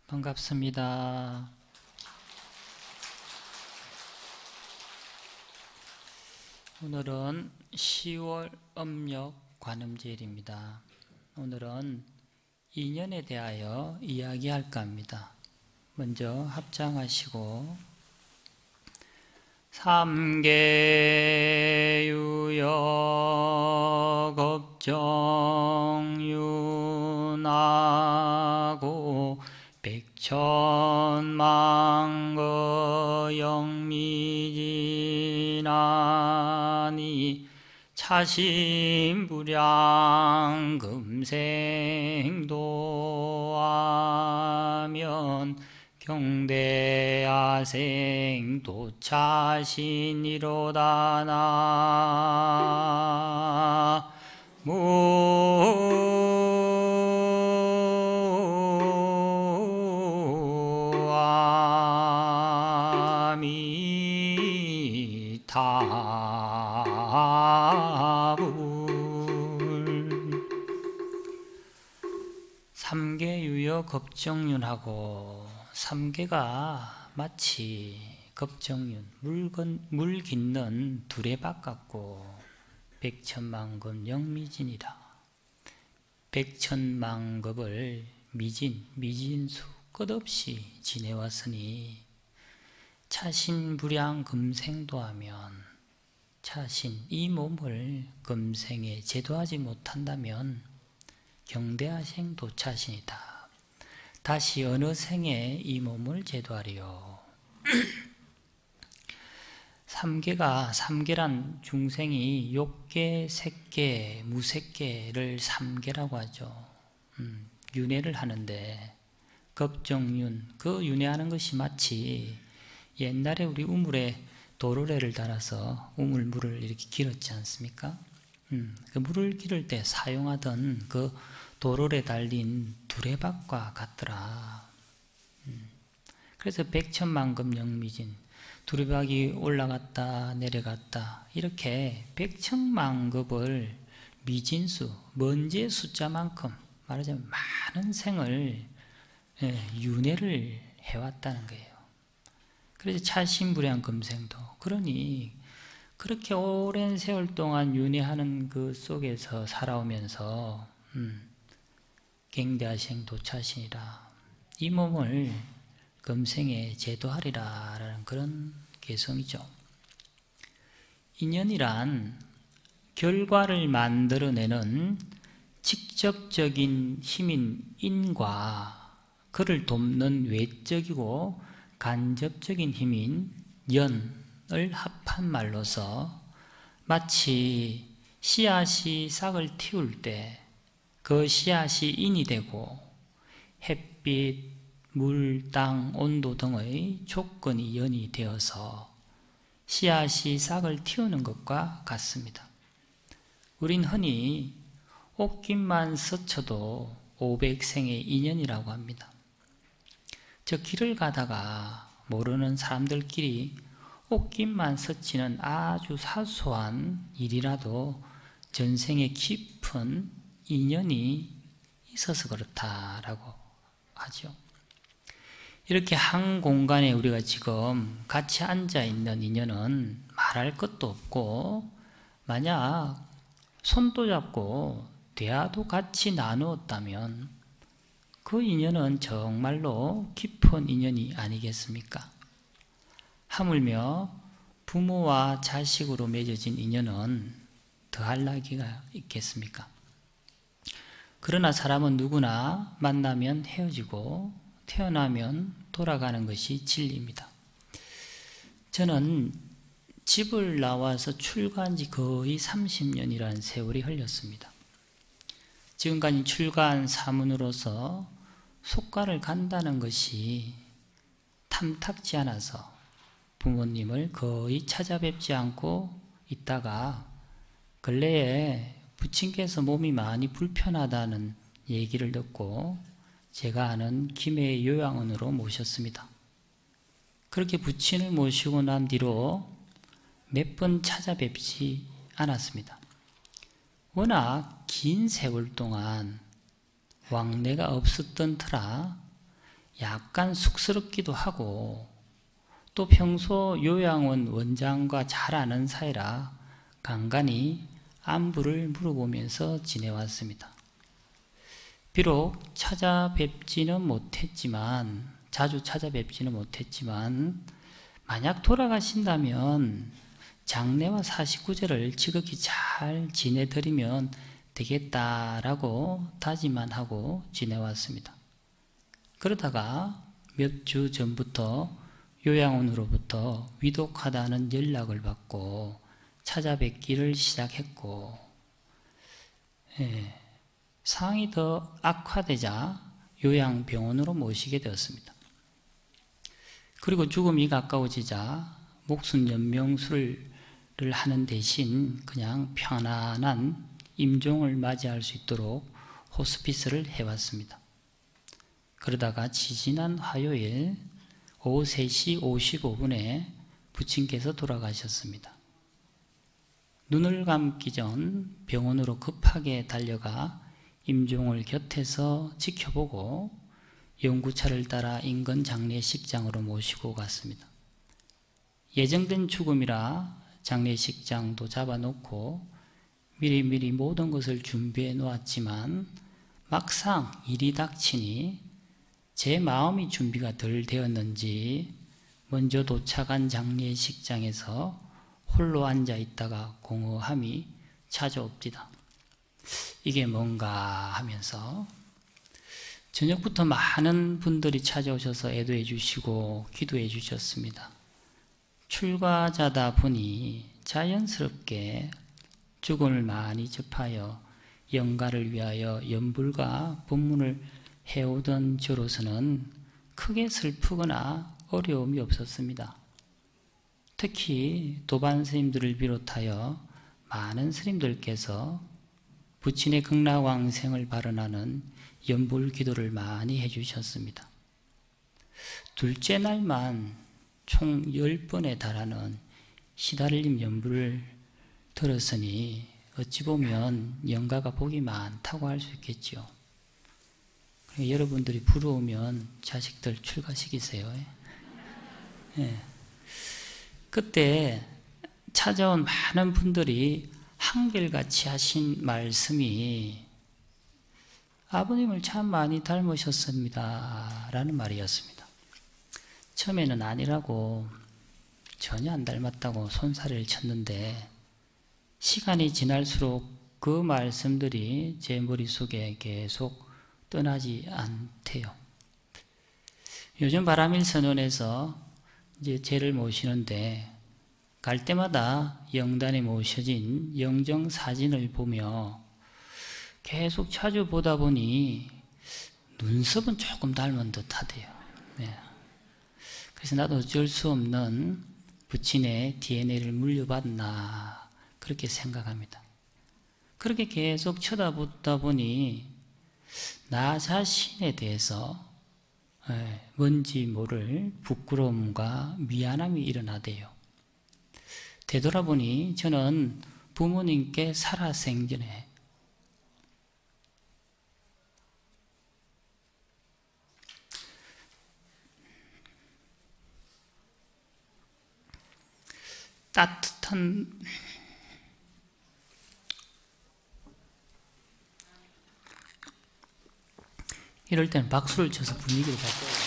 반갑습니다. 오늘은 10월 음력 관음제일입니다. 오늘은 인연에 대하여 이야기할까 합니다. 먼저 합장하시고 삼계유여 겁정윤하고 백천만거 영미진하니 차심불량 금생도하면 경대야생 도차신이로다 삼계유여 겁정윤하고 삼계가 마치 겁정윤 물 깃는 두레박 같고 백천만급 영미진이라. 백천만급을 미진수 끝없이 지내왔으니 차신불량 금생도하면 차신 이 몸을 금생에 제도하지 못한다면 경대하생 도차신이다. 다시 어느 생에 이 몸을 제도하리요. 삼계란 중생이 욕계, 색계, 무색계를 삼계라고 하죠. 윤회를 하는데 겁정윤, 그 윤회하는 것이 마치 옛날에 우리 우물에 도로래를 달아서 우물물을 이렇게 길었지 않습니까? 그 물을 기를 때 사용하던 그 도로래 달린 두레박과 같더라. 그래서 백천만급 영미진, 두레박이 올라갔다 내려갔다 이렇게 백천만급을 미진수, 먼지의 숫자만큼 말하자면 많은 생을 윤회를 해왔다는 거예요. 그래서 차신불량 금생도, 그러니 그렇게 오랜 세월 동안 윤회하는 그 속에서 살아오면서 경대하생 도차신이라, 이 몸을 금생에 제도하리라 라는 그런 개성이죠. 인연이란 결과를 만들어내는 직접적인 힘인 인과 그를 돕는 외적이고 간접적인 힘인 연을 합한 말로서 마치 씨앗이 싹을 틔울 때 그 씨앗이 인이 되고 햇빛, 물, 땅, 온도 등의 조건이 연이 되어서 씨앗이 싹을 틔우는 것과 같습니다. 우린 흔히 옷깃만 스쳐도 500생의 인연이라고 합니다. 저 길을 가다가 모르는 사람들끼리 옷깃만 스치는 아주 사소한 일이라도 전생에 깊은 인연이 있어서 그렇다라고 하죠. 이렇게 한 공간에 우리가 지금 같이 앉아 있는 인연은 말할 것도 없고, 만약 손도 잡고 대화도 같이 나누었다면 그 인연은 정말로 깊은 인연이 아니겠습니까? 하물며 부모와 자식으로 맺어진 인연은 더할 나위가 있겠습니까? 그러나 사람은 누구나 만나면 헤어지고 태어나면 돌아가는 것이 진리입니다. 저는 집을 나와서 출가한 지 거의 30년이라는 세월이 흘렸습니다. 지금까지 출가한 사문으로서 속가를 간다는 것이 탐탁지 않아서 부모님을 거의 찾아뵙지 않고 있다가 근래에 부친께서 몸이 많이 불편하다는 얘기를 듣고 제가 아는 김해 요양원으로 모셨습니다. 그렇게 부친을 모시고 난 뒤로 몇 번 찾아뵙지 않았습니다. 워낙 긴 세월 동안 왕래가 없었던 터라 약간 쑥스럽기도 하고 또 평소 요양원 원장과 잘 아는 사이라 간간히 안부를 물어보면서 지내왔습니다. 비록 자주 찾아뵙지는 못했지만 만약 돌아가신다면 장례와 사십구제를 지극히 잘 지내드리면 되겠다라고 다짐만 하고 지내왔습니다. 그러다가 몇 주 전부터 요양원으로부터 위독하다는 연락을 받고 찾아뵙기를 시작했고, 상황이 더 악화되자 요양병원으로 모시게 되었습니다. 그리고 죽음이 가까워지자 목숨 연명술을 하는 대신 그냥 편안한 임종을 맞이할 수 있도록 호스피스를 해왔습니다. 그러다가 지지난 화요일 오후 3시 55분에 부친께서 돌아가셨습니다. 눈을 감기 전 병원으로 급하게 달려가 임종을 곁에서 지켜보고 연구차를 따라 인근 장례식장으로 모시고 갔습니다. 예정된 죽음이라 장례식장도 잡아놓고 미리미리 모든 것을 준비해 놓았지만 막상 일이 닥치니 제 마음이 준비가 덜 되었는지 먼저 도착한 장례식장에서 홀로 앉아 있다가 공허함이 찾아옵니다. 이게 뭔가 하면서 저녁부터 많은 분들이 찾아오셔서 애도해 주시고 기도해 주셨습니다. 출가자다 보니 자연스럽게 죽음을 많이 접하여 영가를 위하여 연불과 법문을 해오던 저로서는 크게 슬프거나 어려움이 없었습니다. 특히 도반 스님들을 비롯하여 많은 스님들께서 부친의 극락왕생을 발언하는 연불 기도를 많이 해주셨습니다. 둘째 날만 총 10번에 달하는 시달림 연불을 들었으니 어찌 보면 영가가 복이 많다고 할 수 있겠죠. 여러분들이 부러우면 자식들 출가시키세요. 그때 찾아온 많은 분들이 한결같이 하신 말씀이 아버님을 참 많이 닮으셨습니다 라는 말이었습니다. 처음에는 아니라고 전혀 안 닮았다고 손사래를 쳤는데 시간이 지날수록 그 말씀들이 제 머릿속에 계속 떠나지 않대요. 요즘 바람일선원에서 이제 제를 모시는데 갈 때마다 영단에 모셔진 영정 사진을 보며 계속 자주 보다 보니 눈썹은 조금 닮은 듯 하대요. 그래서 나도 어쩔 수 없는 부친의 DNA를 물려받나 그렇게 생각합니다. 그렇게 계속 쳐다보다 보니 나 자신에 대해서 뭔지 모를 부끄러움과 미안함이 일어나대요. 되돌아보니 저는 부모님께 살아생전에 따뜻한 이럴 때는 박수를 쳐서 분위기를 바꿔요.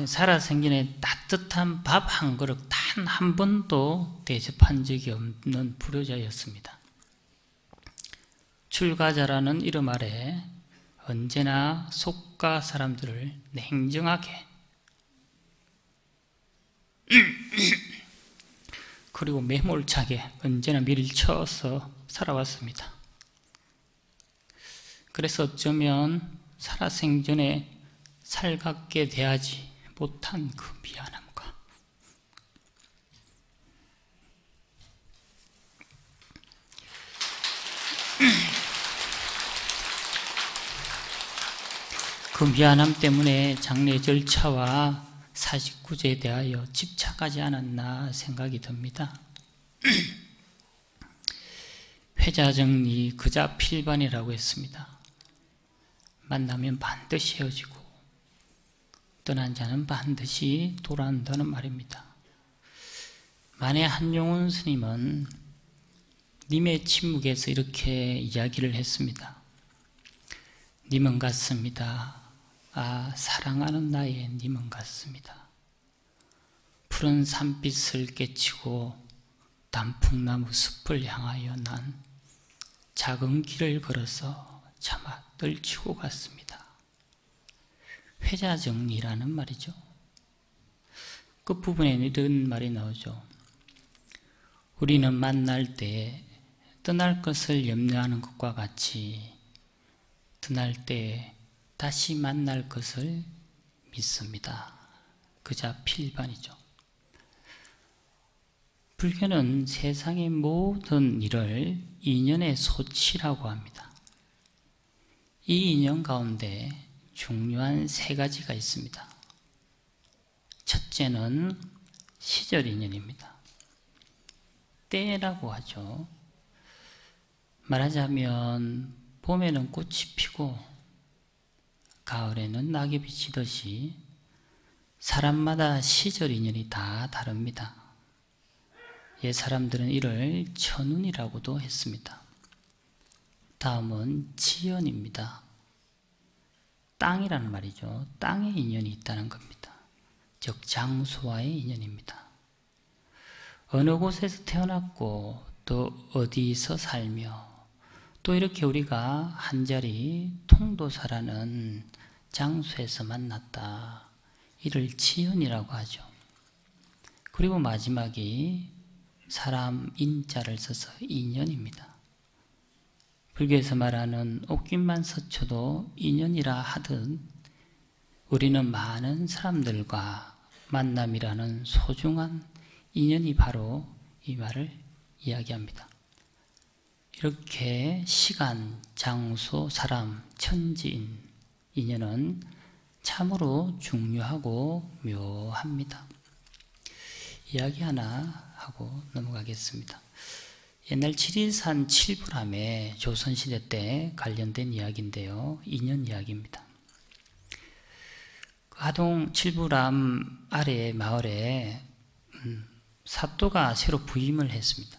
살아생전에 따뜻한 밥 한 그릇 단 한 번도 대접한 적이 없는 불효자였습니다. 출가자라는 이름 아래 언제나 속가 사람들을 냉정하게 그리고 매몰차게 언제나 밀쳐서 살아왔습니다. 그래서 어쩌면 살아생전에 살갑게 대하지 못한 그 미안함과 그 미안함 때문에 장례 절차와 사십구제에 대하여 집착하지 않았나 생각이 듭니다. 회자정리 그자 필반이라고 했습니다. 만나면 반드시 헤어지고 떠난 자는 반드시 돌아온다는 말입니다. 만해 한용운 스님은 님의 침묵에서 이렇게 이야기를 했습니다. 님은 같습니다. 아, 사랑하는 나의 님은 같습니다. 푸른 산빛을 깨치고 단풍나무 숲을 향하여 난 작은 길을 걸어서 차마 떨치고 갔습니다. 회자정리라는 말이죠. 끝부분에 이런 말이 나오죠. 우리는 만날 때 떠날 것을 염려하는 것과 같이 떠날 때 다시 만날 것을 믿습니다. 그자 필반이죠. 불교는 세상의 모든 일을 인연의 소치라고 합니다. 이 인연 가운데 중요한 세 가지가 있습니다. 첫째는 시절 인연입니다. 때라고 하죠. 말하자면 봄에는 꽃이 피고 가을에는 낙엽이 지듯이 사람마다 시절 인연이 다 다릅니다. 옛 사람들은 이를 천운이라고도 했습니다. 다음은 지연입니다. 땅이라는 말이죠. 땅에 인연이 있다는 겁니다. 즉 장소와의 인연입니다. 어느 곳에서 태어났고 또 어디서 살며 또 이렇게 우리가 한자리 통도사라는 장소에서 만났다. 이를 지연이라고 하죠. 그리고 마지막이 사람 인자를 써서 인연입니다. 불교에서 말하는 옥균만 서초도 인연이라 하듯 우리는 많은 사람들과 만남이라는 소중한 인연이 바로 이 말을 이야기합니다. 이렇게 시간, 장소, 사람, 천지인 인연은 참으로 중요하고 묘합니다. 이야기 하나 하고 넘어가겠습니다. 옛날 지리산 칠불암에 조선시대 때 관련된 이야기인데요. 인연 이야기입니다. 하동 칠불암 아래 마을에 사또가 새로 부임을 했습니다.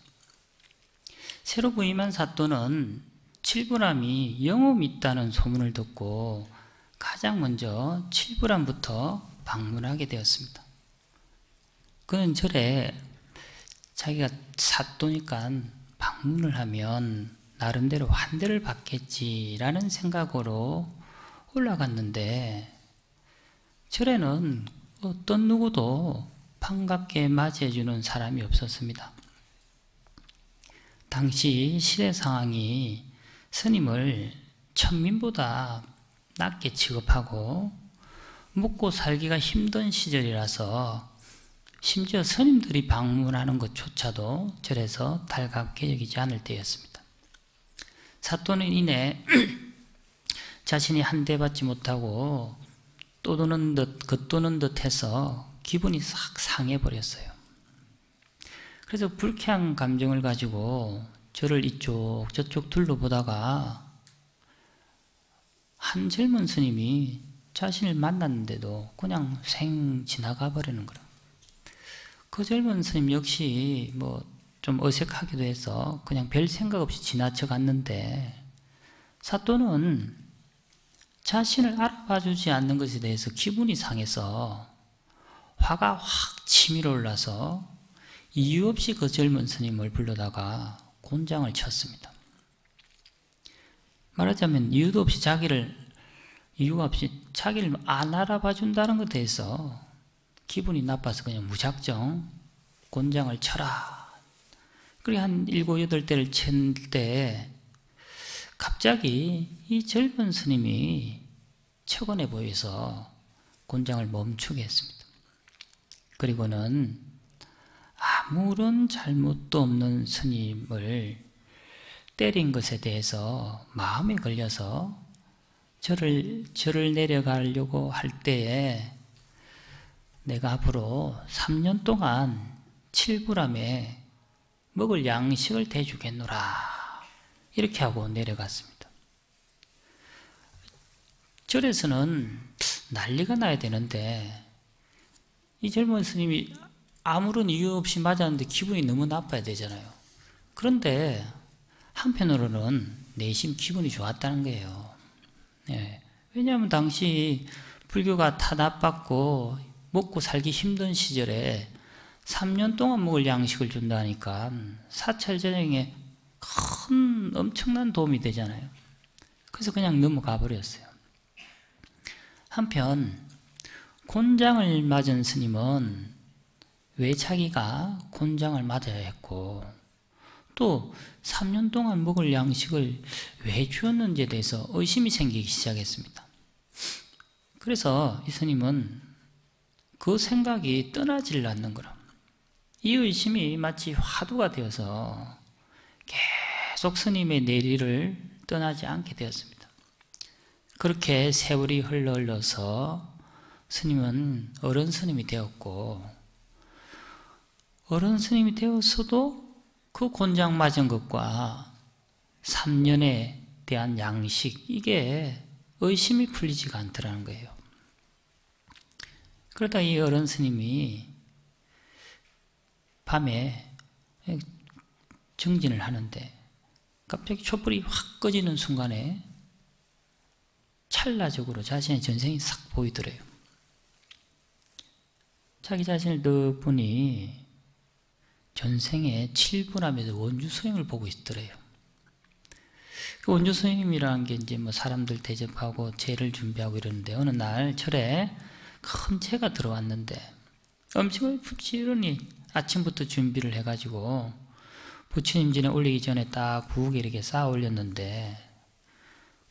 새로 부임한 사또는 칠불암이 영험이 있다는 소문을 듣고 가장 먼저 칠불암부터 방문하게 되었습니다. 그는 절에 자기가 사또니까 방문을 하면 나름대로 환대를 받겠지라는 생각으로 올라갔는데 절에는 어떤 누구도 반갑게 맞이해주는 사람이 없었습니다. 당시 시대 상황이 스님을 천민보다 낮게 취급하고 먹고 살기가 힘든 시절이라서 심지어 스님들이 방문하는 것조차도 절에서 달갑게 여기지 않을 때였습니다. 사또는 이내 자신이 한대받지 못하고 떠도는 듯 겉도는 듯 해서 기분이 싹 상해버렸어요. 그래서 불쾌한 감정을 가지고 저를 이쪽 저쪽 둘러보다가 한 젊은 스님이 자신을 만났는데도 그냥 생 지나가 버리는 거예요. 그 젊은 스님 역시 좀 어색하기도 해서 그냥 별 생각 없이 지나쳐 갔는데 사또는 자신을 알아봐주지 않는 것에 대해서 기분이 상해서 화가 확 치밀어 올라서 이유 없이 그 젊은 스님을 불러다가 곤장을 쳤습니다. 말하자면 이유가 없이 자기를 안 알아봐준다는 것에 대해서 기분이 나빠서 그냥 무작정 곤장을 쳐라. 그리고 한 7, 8대를 칠 때 갑자기 이 젊은 스님이 척언해 보여서 곤장을 멈추게 했습니다. 그리고는 아무런 잘못도 없는 스님을 때린 것에 대해서 마음에 걸려서 절을 내려가려고 할 때에 내가 앞으로 3년 동안 칠불암에 먹을 양식을 대주겠노라 이렇게 하고 내려갔습니다. 절에서는 난리가 나야 되는데 이 젊은 스님이 아무런 이유 없이 맞았는데 기분이 너무 나빠야 되잖아요. 그런데 한편으로는 내심 기분이 좋았다는 거예요. 예. 왜냐하면 당시 불교가 탄압받고 먹고 살기 힘든 시절에 3년 동안 먹을 양식을 준다니까 사찰 전형에 큰 엄청난 도움이 되잖아요. 그래서 그냥 넘어가 버렸어요. 한편 곤장을 맞은 스님은 왜 자기가 곤장을 맞아야 했고 또 3년 동안 먹을 양식을 왜 주었는지에 대해서 의심이 생기기 시작했습니다. 그래서 이 스님은 그 생각이 떠나질 않는 거라. 이 의심이 마치 화두가 되어서 계속 스님의 내리를 떠나지 않게 되었습니다. 그렇게 세월이 흘러서 스님은 어른 스님이 되었고 어른 스님이 되었어도 그 곤장 맞은 것과 3년에 대한 양식 이게 의심이 풀리지가 않더라는 거예요. 그러다 이 어른 스님이 밤에 정진을 하는데 갑자기 촛불이 확 꺼지는 순간에 찰나적으로 자신의 전생이 싹 보이더래요. 자기 자신을 더 보니 전생에 7분함에서 원주 스님을 보고 있더래요. 그 원주 스님이라는 게 이제 뭐 사람들 대접하고 제를 준비하고 이러는데 어느 날 절에 큰 제가 들어왔는데 음식을 부지런히 아침부터 준비를 해가지고 부처님 전에 올리기 전에 딱 부엌에 이렇게 쌓아 올렸는데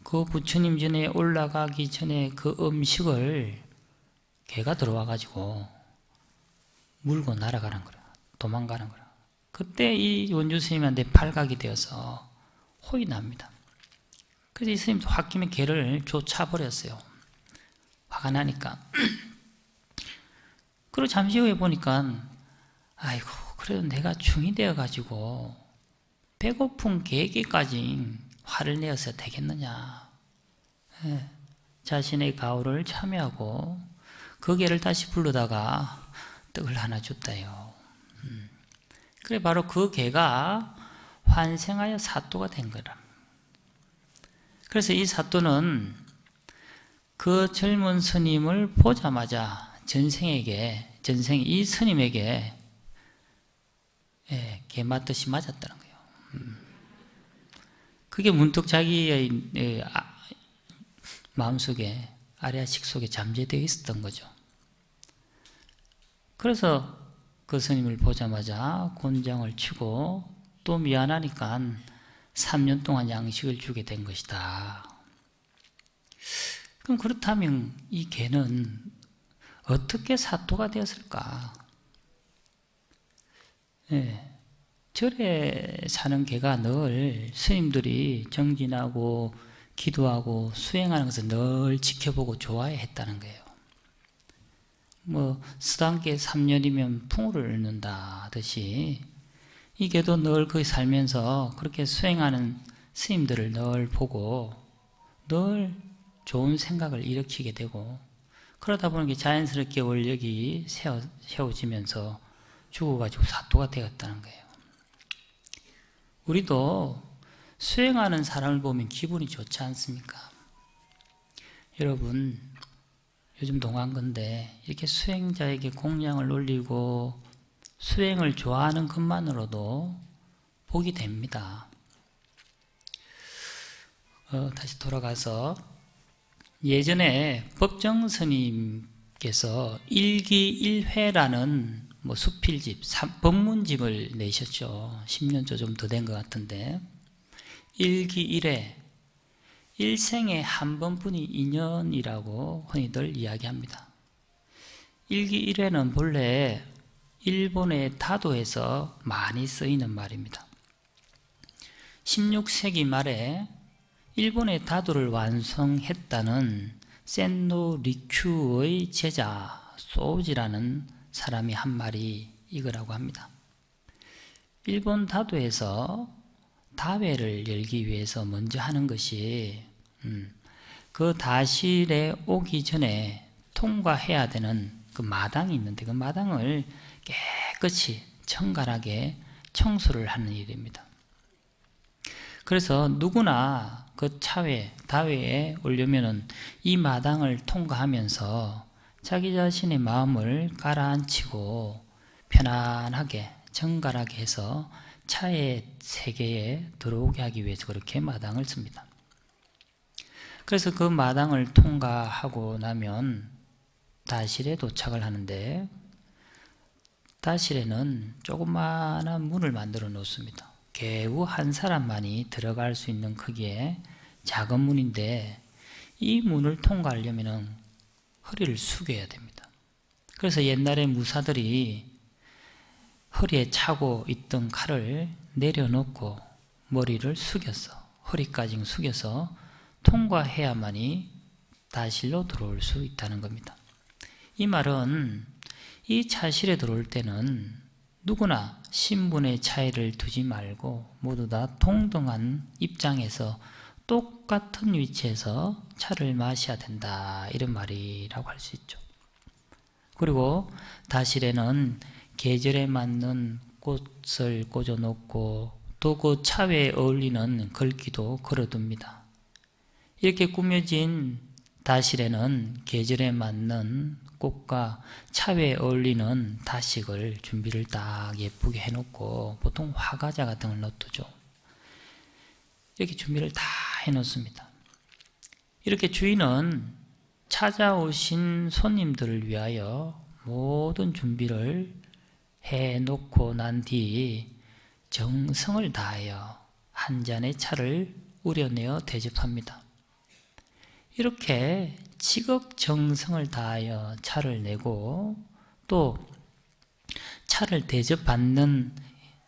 그 부처님 전에 올라가기 전에 그 음식을 개가 들어와가지고 물고 날아가는 거라. 도망가는 거라. 그때 이 원주 스님한테 발각이 되어서 호이 납니다. 그래서 이 스님도 홧김에 개를 쫓아버렸어요. 화가 나니까. 그리고 잠시 후에 보니까 아이고 그래도 내가 중이 되어가지고 배고픈 개에게까지 화를 내어서 되겠느냐. 예, 자신의 가호를 참여하고 그 개를 다시 부르다가 떡을 하나 줬다요. 그래 바로 그 개가 환생하여 사또가 된 거라. 그래서 이 사또는 그 젊은 스님을 보자마자 전생 이 스님에게 개 맞듯이 맞았다는 거예요. 그게 문득 자기의 마음속에 아래아식 속에 잠재되어 있었던 거죠. 그래서 그 스님을 보자마자 곤장을 치고 또 미안하니까 3년 동안 양식을 주게 된 것이다. 그럼 그렇다면 이 개는 어떻게 사또가 되었을까? 예, 절에 사는 개가 늘 스님들이 정진하고 기도하고 수행하는 것을 늘 지켜보고 좋아해 했다는 거예요. 뭐 스단계 3년이면 풍우를 얻는다 하듯이 이 개도 늘 거기 살면서 그렇게 수행하는 스님들을 늘 보고 늘 좋은 생각을 일으키게 되고 그러다 보니 자연스럽게 원력이 세워지면서 죽어가지고 사또가 되었다는 거예요. 우리도 수행하는 사람을 보면 기분이 좋지 않습니까? 여러분 요즘 동안건데 이렇게 수행자에게 공양을 올리고 수행을 좋아하는 것만으로도 복이 됩니다. 다시 돌아가서 예전에 법정 스님께서 일기일회라는 수필집, 법문집을 내셨죠. 10년째 좀 더 된 것 같은데 일기일회, 일생에 한 번뿐이 인연이라고 흔히들 이야기합니다. 일기일회는 본래 일본의 다도에서 많이 쓰이는 말입니다. 16세기 말에 일본의 다도를 완성했다는 센노 리큐의 제자 소우지라는 사람이 한 말이 이거라고 합니다. 일본 다도에서 다회를 열기 위해서 먼저 하는 것이 그 다실에 오기 전에 통과해야 되는 그 마당이 있는데 그 마당을 깨끗이 정갈하게 청소를 하는 일입니다. 그래서 누구나 그 차회, 다회에 오려면은 이 마당을 통과하면서 자기 자신의 마음을 가라앉히고 편안하게 정갈하게 해서 차의 세계에 들어오게 하기 위해서 그렇게 마당을 씁니다. 그래서 그 마당을 통과하고 나면 다실에 도착을 하는데 다실에는 조그마한 문을 만들어 놓습니다. 겨우 한 사람만이 들어갈 수 있는 크기의 작은 문인데 이 문을 통과하려면 허리를 숙여야 됩니다. 그래서 옛날에 무사들이 허리에 차고 있던 칼을 내려놓고 머리를 숙여서 허리까지 숙여서 통과해야만이 다실로 들어올 수 있다는 겁니다. 이 말은 이 차실에 들어올 때는 누구나 신분의 차이를 두지 말고 모두 다 동등한 입장에서 똑같은 위치에서 차를 마셔야 된다, 이런 말이라고 할 수 있죠. 그리고 다실에는 계절에 맞는 꽃을 꽂아놓고 또 그 차에 어울리는 글귀도 걸어둡니다. 이렇게 꾸며진 다실에는 계절에 맞는 꽃과 차에 어울리는 다식을 준비를 딱 예쁘게 해놓고 보통 화과자 같은 걸 넣어두죠. 이렇게 준비를 다 해놓습니다. 이렇게 주인은 찾아오신 손님들을 위하여 모든 준비를 해놓고 난 뒤 정성을 다하여 한 잔의 차를 우려내어 대접합니다. 이렇게 지극정성을 다하여 차를 내고 또 차를 대접받는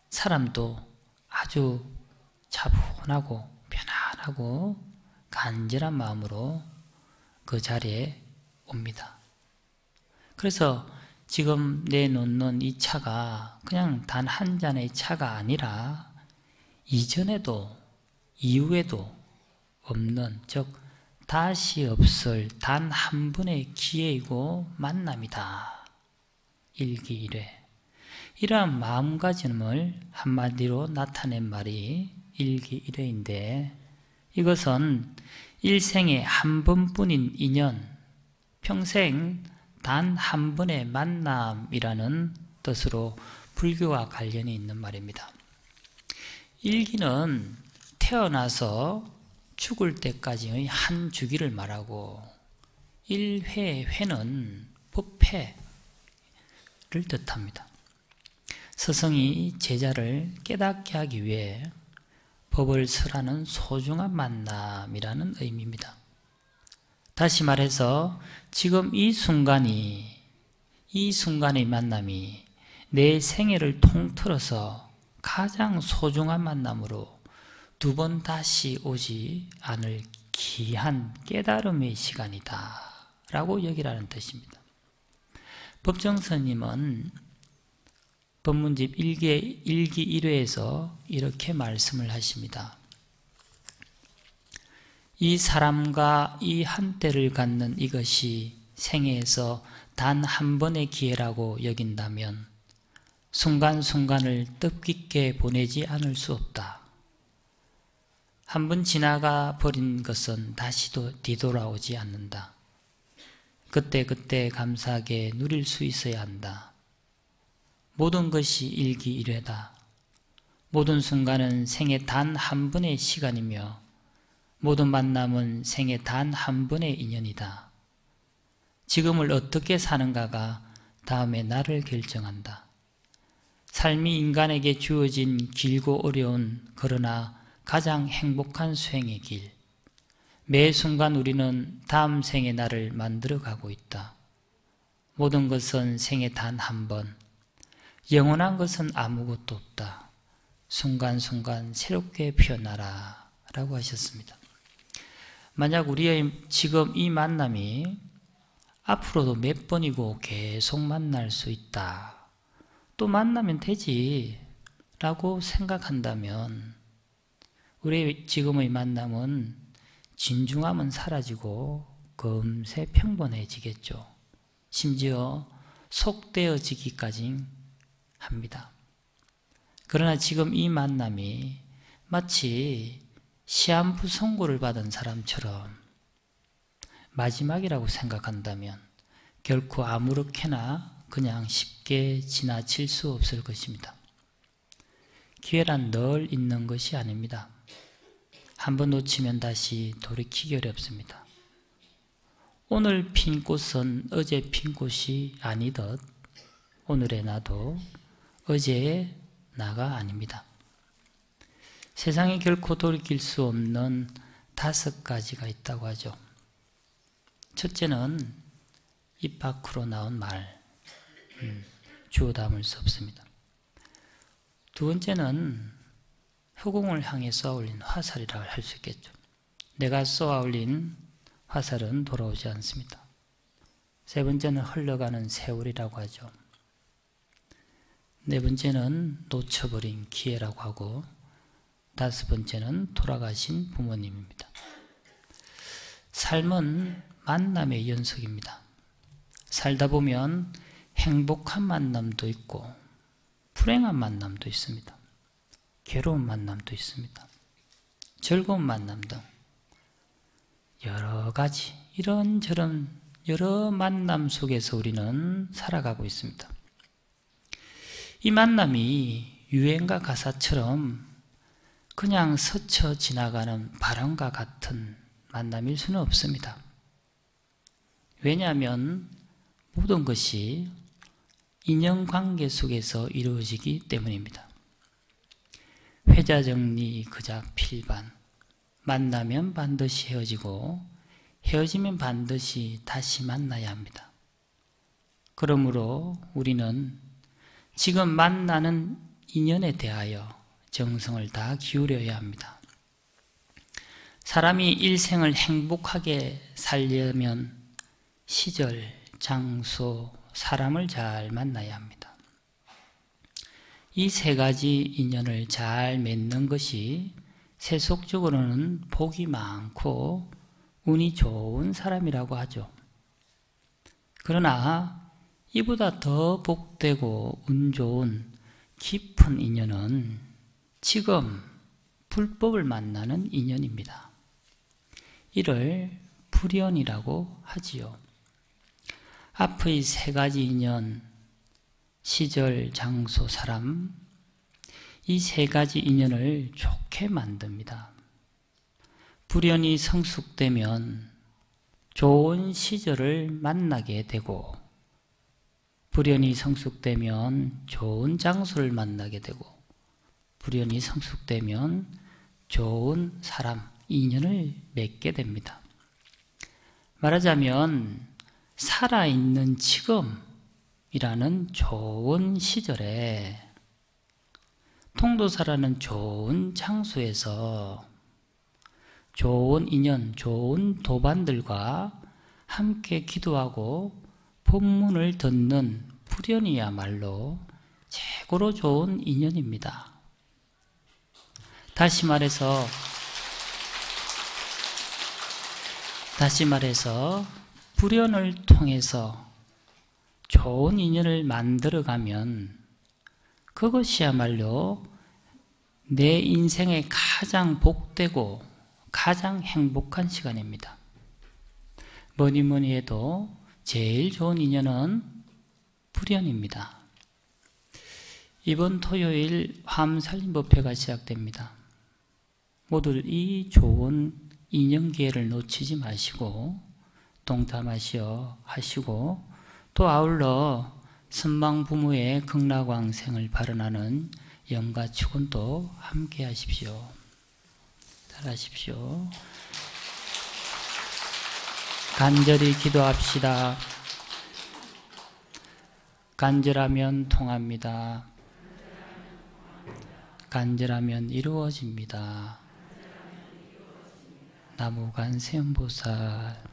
사람도 아주 차분하고 편안하고 간절한 마음으로 그 자리에 옵니다. 그래서 지금 내놓는 이 차가 그냥 단 한 잔의 차가 아니라 이전에도 이후에도 없는, 즉 다시 없을 단 한 번의 기회이고 만남이다. 일기일회. 이러한 마음가짐을 한마디로 나타낸 말이 일기일회인데 이것은 일생에 한 번뿐인 인연, 평생 단 한 번의 만남이라는 뜻으로 불교와 관련이 있는 말입니다. 일기는 태어나서 죽을 때까지의 한 주기를 말하고 일회, 회는 법회를 뜻합니다. 스승이 제자를 깨닫게 하기 위해 법을 설하는 소중한 만남이라는 의미입니다. 다시 말해서 지금 이 순간의 만남이 내 생애를 통틀어서 가장 소중한 만남으로 두 번 다시 오지 않을 귀한 깨달음의 시간이다 라고 여기라는 뜻입니다. 법정스님은 법문집 1기 1회에서 이렇게 말씀을 하십니다. 이 사람과 이 한때를 갖는 이것이 생애에서 단 한 번의 기회라고 여긴다면 순간순간을 뜻깊게 보내지 않을 수 없다. 한 번 지나가 버린 것은 다시 뒤돌아오지 않는다. 그때그때 감사하게 누릴 수 있어야 한다. 모든 것이 일기일회다. 모든 순간은 생애 단 한 번의 시간이며 모든 만남은 생애 단 한 번의 인연이다. 지금을 어떻게 사는가가 다음에 나를 결정한다. 삶이 인간에게 주어진 길고 어려운 그러나 가장 행복한 수행의 길. 매 순간 우리는 다음 생의 나를 만들어가고 있다. 모든 것은 생애 단 한 번. 영원한 것은 아무것도 없다. 순간순간 새롭게 피어나라 라고 하셨습니다. 만약 우리의 지금 이 만남이 앞으로도 몇 번이고 계속 만날 수 있다. 또 만나면 되지 라고 생각한다면 우리 지금의 만남은 진중함은 사라지고 금세 평범해지겠죠. 심지어 속되어지기까지 합니다. 그러나 지금 이 만남이 마치 시한부 선고를 받은 사람처럼 마지막이라고 생각한다면 결코 아무렇게나 그냥 쉽게 지나칠 수 없을 것입니다. 기회란 늘 있는 것이 아닙니다. 한번 놓치면 다시 돌이키기 어렵습니다. 오늘 핀 꽃은 어제 핀 꽃이 아니듯 오늘의 나도 어제의 나가 아닙니다. 세상에 결코 돌이킬 수 없는 5가지가 있다고 하죠. 첫째는 입 밖으로 나온 말, 주워 담을 수 없습니다. 두 번째는 허공을 향해 쏘아올린 화살이라고 할 수 있겠죠. 내가 쏘아올린 화살은 돌아오지 않습니다. 세 번째는 흘러가는 세월이라고 하죠. 네 번째는 놓쳐버린 기회라고 하고 5번째는 돌아가신 부모님입니다. 삶은 만남의 연속입니다. 살다 보면 행복한 만남도 있고 불행한 만남도 있습니다. 괴로운 만남도 있습니다. 즐거운 만남 등 여러 가지 이런저런 여러 만남 속에서 우리는 살아가고 있습니다. 이 만남이 유행가 가사처럼 그냥 스쳐 지나가는 바람과 같은 만남일 수는 없습니다. 왜냐하면 모든 것이 인연관계 속에서 이루어지기 때문입니다. 회자정리 그작 필반, 만나면 반드시 헤어지고 헤어지면 반드시 다시 만나야 합니다. 그러므로 우리는 지금 만나는 인연에 대하여 정성을 다 기울여야 합니다. 사람이 일생을 행복하게 살려면 시절, 장소, 사람을 잘 만나야 합니다. 이 3가지 인연을 잘 맺는 것이 세속적으로는 복이 많고 운이 좋은 사람이라고 하죠. 그러나 이보다 더 복되고 운 좋은 깊은 인연은 지금 불법을 만나는 인연입니다. 이를 불연이라고 하지요. 앞의 3가지 인연, 시절, 장소, 사람, 이 3가지 인연을 좋게 만듭니다. 불연이 성숙되면 좋은 시절을 만나게 되고 불연이 성숙되면 좋은 장소를 만나게 되고 불연이 성숙되면 좋은 사람, 인연을 맺게 됩니다. 말하자면 살아있는 지금이라는 좋은 시절에 통도사라는 좋은 장소에서 좋은 인연, 좋은 도반들과 함께 기도하고 법문을 듣는 불연이야말로 최고로 좋은 인연입니다. 다시 말해서 불연을 통해서 좋은 인연을 만들어가면 그것이야말로 내 인생의 가장 복되고 가장 행복한 시간입니다. 뭐니 해도 제일 좋은 인연은 불연입니다. 이번 토요일 화엄살림법회가 시작됩니다. 모두 이 좋은 인연 기회를 놓치지 마시고 동참하시어 하시고 또 아울러 선망 부모의 극락왕생을 발언하는 영가 축원도 함께 하십시오. 잘하십시오. 간절히 기도합시다. 간절하면 통합니다. 간절하면 이루어집니다. 나무관세음보살